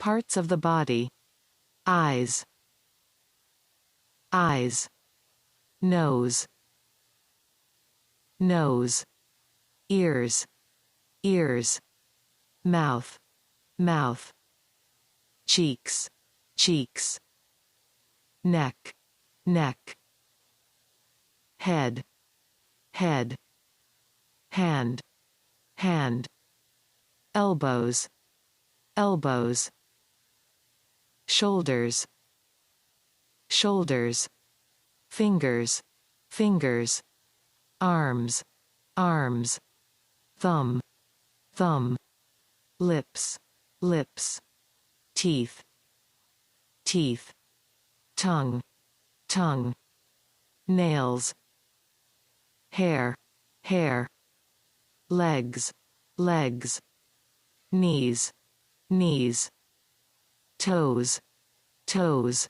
Parts of the body. Eyes. Eyes. Nose. Nose. Ears. Ears. Mouth. Mouth. Cheeks. Cheeks. Neck. Neck. Head. Head. Hand. Hand. Elbows. Elbows. Shoulders. Shoulders. Fingers. Fingers. Arms. Arms. Thumb. Thumb. Lips. Lips. Teeth. Teeth. Tongue. Tongue. Nails. Hair. Hair. Legs. Legs. Knees. Knees. Toes. Toes.